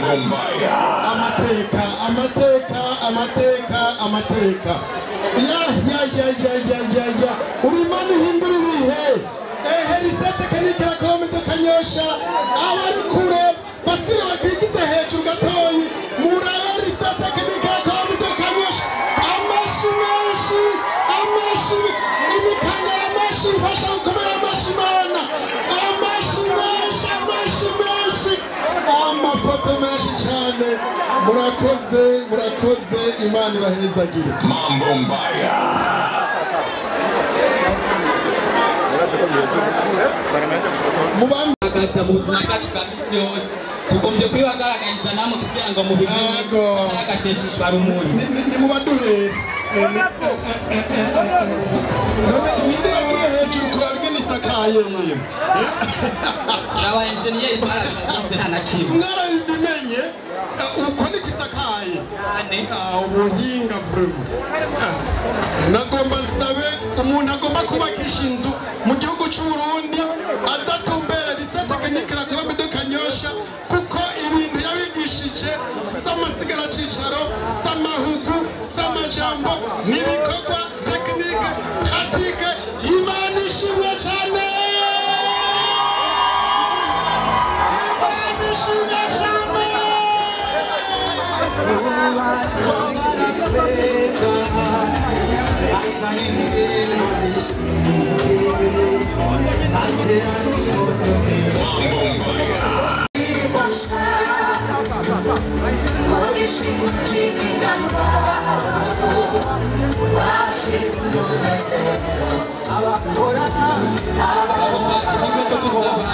Mambo mbaya. Amateka. Ya. Urimani himburi bihe. Herisete kanike rakomeza kanyosha. Abari kure basire bagize hejuru gatoyi. Murabe risete kanike rakomeza kanyosha. Amashi. Imikangara amashi fasha gukomera amashi mana. Amashi. Amafoto menshi cyane. Murakoze Imana ibahezagire. Mambo mbaya. Mubagaza mu buzima bwacu bwa misi yose tugombye kwibagaragariza namwe kugira ngo mubimenye agaseshishwa rumuri ni mubaduhere ninde yagiye hejuru kurabwe nisakaye aba engineer twarabize nta kimwe mwarabimenye uko ni kwisakaye ubuhinga vrema nagomba nsabe umuntu agomba kubakisha inzu mu gihugu cy'u Burundi azatumbera risete tekinike la Colombe Kanyosha kuko ibintu yabigishije samasigara cicaro samahugu samajambo nibikorwa tekinike pratique Imana ishimwe cyane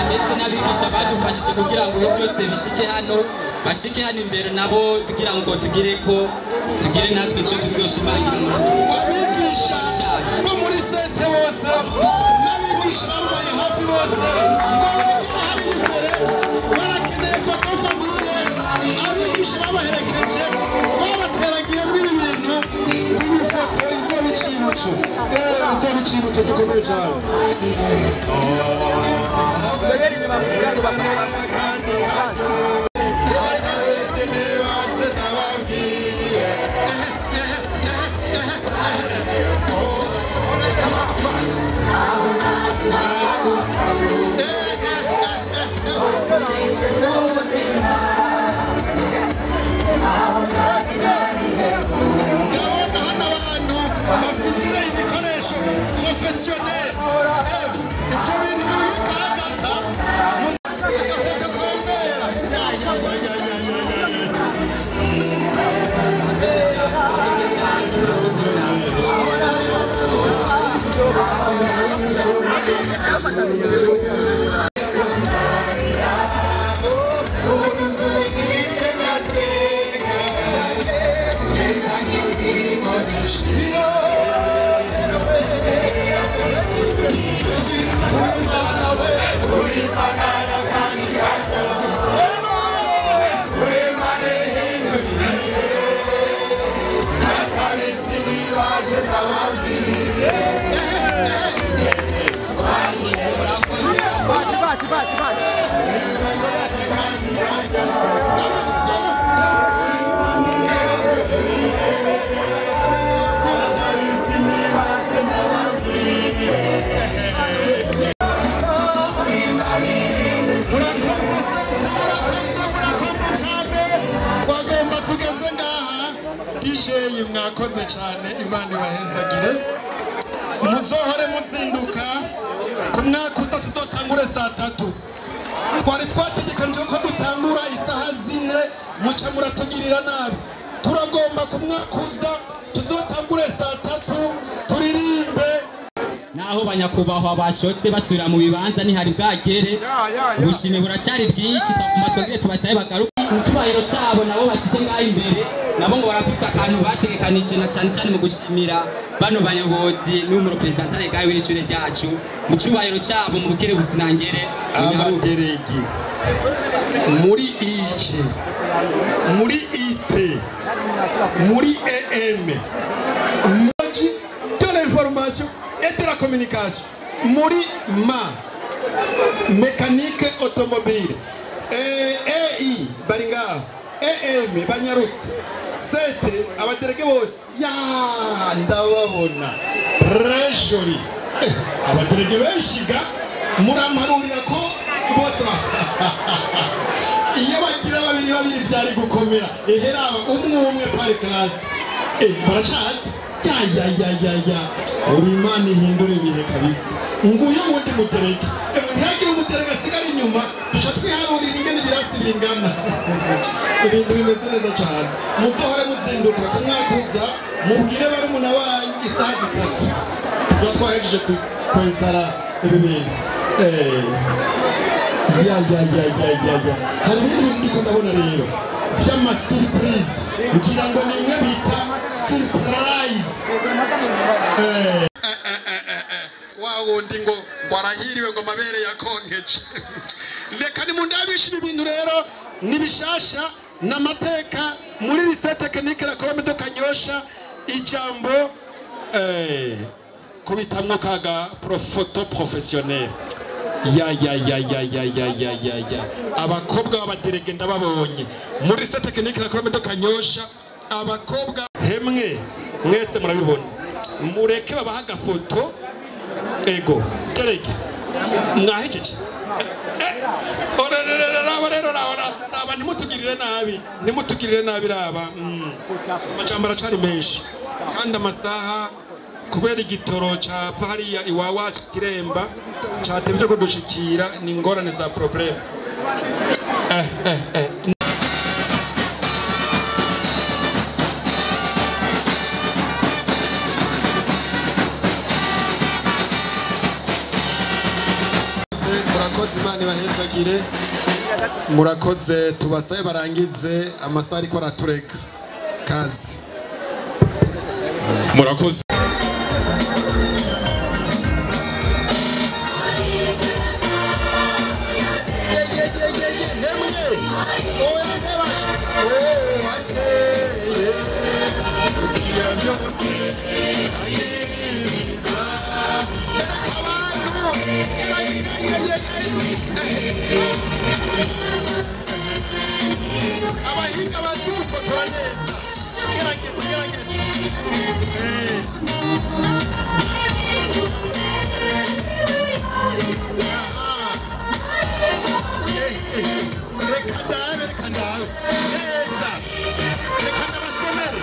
ndetse n'abigisha badufashije kugira ngo byose bishike hano bashike hano imbere nabo kugira ngo tugire natwe icyo tuzoshimangira abigisha bo muri sete bose n'abigisha babaye hafi bose ngo bagire hari imbere barakeneye foto famiye abigisha babaherekeje babateragiye muri ibintu n'ifoto izobicibutso gikomeye cyane mwakoze cyane Imana ibahezagire muzohore muzinduka ku mwaka uza tuzotangure saa 3 twari twategekanije ko dutangura isaha 4 muca muratugirira nabi turagomba ku mwaka uza tuzotangure saa 3 turirimbe naho banyakubahwa bashotse basubira mu bibanza ni hari bwagere ubushime buracyari bwinshi twagomba twegere tubasabe bagaruka icyubahiro cyabo nabo bashite ngaho imbere nabo ngo barapisa akantu bategekanije na cyane mu gushimira bano bayobozi n'umuro presidentare gawe w'ishure ryacu mu cyubahiro cyabo mu bukerebutsi nangere abageregi muri ice muri ite muri em de l'information et de la communication muri mécanique automobile EI baringa EM banyarutse 7 abaderege bose ya ndababona treasury abaderege beshiga muramparurira ko bose iyo bagira babiri byari gukomera eheraba umwe pari class barashatse ya urimani hindura ibihe kabisa nguyu wundi muderege ntihagire umuderege asigara inyuma duca twiharurira ingene birasi bingana ibintu bimeze neza cyane muzohore muzinduka ku mwaka uza mubwire bari muna wanyu isaha 3 tuba twahejeje kwesara ibi bintu ya hari ibintu ndiko ndabona rero by'ama surprise ngira ngo ni imwe bita surprise wundi ngo arahiriwe ngo mabere yakonkeje reka ni mundabishira ibintu rero nibishasha n'amateka muri lycée technique la Colombe de Kanyosha ijambo kubitamwo kaga photo professionnel ya abakobwa b'abaderege ndababonye muri lycée technique la Colombe de Kanyosha abakobwa hemwe mwese murabibona mureke babaha agafoto ego tereke mwahejeje raba nimutugirire nabi raba amajambo aracari menshi kandi amasaha kubera igitoro capfa hariya iwawa kiremba catevye kudushikira ni ingorane za problème Imana bahezagire murakoze tubasaye barangize amasaha ariko aratureka kazi murakoze abahinga bazi gufotora neza gerageza reka ndabe neza reka ndabasomere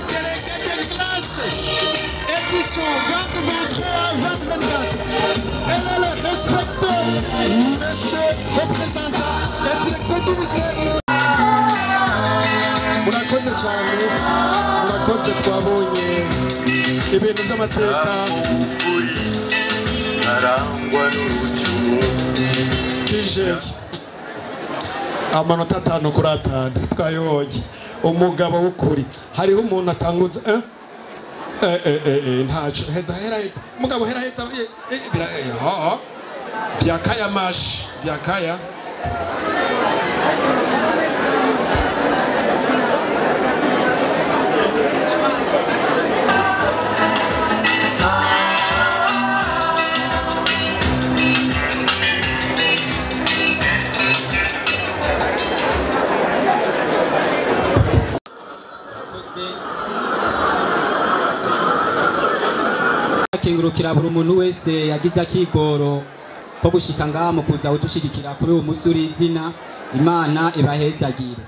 délégué de classe édition 2023-2024 elle est le respecteur monsieur représentant et directeur du lycée. Murakoze cyane murakoze twabonye ibintu by'amateka arangwa n'urucumu dijeje amanota 5 kuri 5 twayobonye umugabo w'ukuri hariho umuntu atanguza ntaco heza mugabo heza byakaya mashi byakaya kengurukira buri umuntu wese yagize akigoro ko gushika ngaha mu kuza udushigikira kuri uwo musuri izina Imana ibahezagire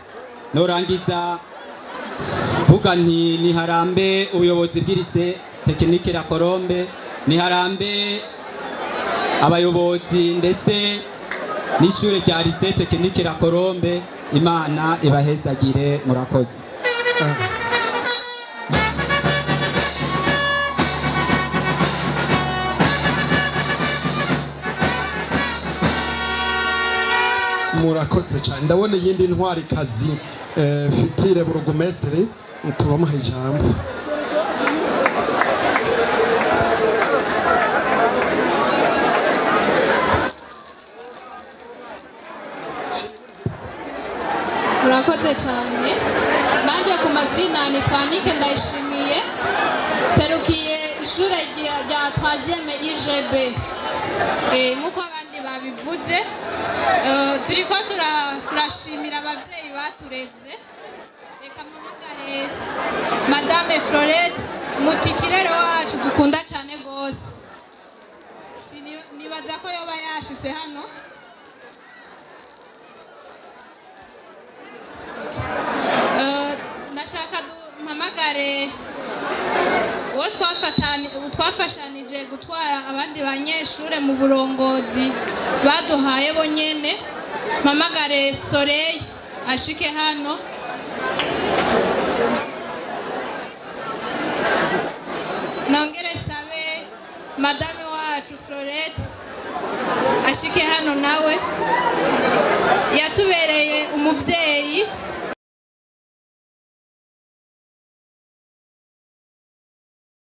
norangiza vuga nti ni harambe ubuyobozi bw'irise technique la Colombe ni harambe abayobozi ndetse n'ishure rya lycée technique la Colombe Imana ibahezagire murakoze murakoze cyane ndabona yindi ntwari kazi fitire burugumestre tubamuha ijambo murakoze cyane nanje ku mazina ni Twanike Ndayishimiye serukiye ishure rya 3e IGB nkuko abandi babivuze turiko turashimira abavyeyi bature wacu dukunda cyane gose nibaza ko yoba yashitse hano nashaka mpamagare uwo twafashanije gutwara abandi banyeshure mu burongozi baduhaye bonyene mpamagare Soleil ashike hano nongere sabe madame wacu Florette ashike hano nawe yatubereye umuvyeyi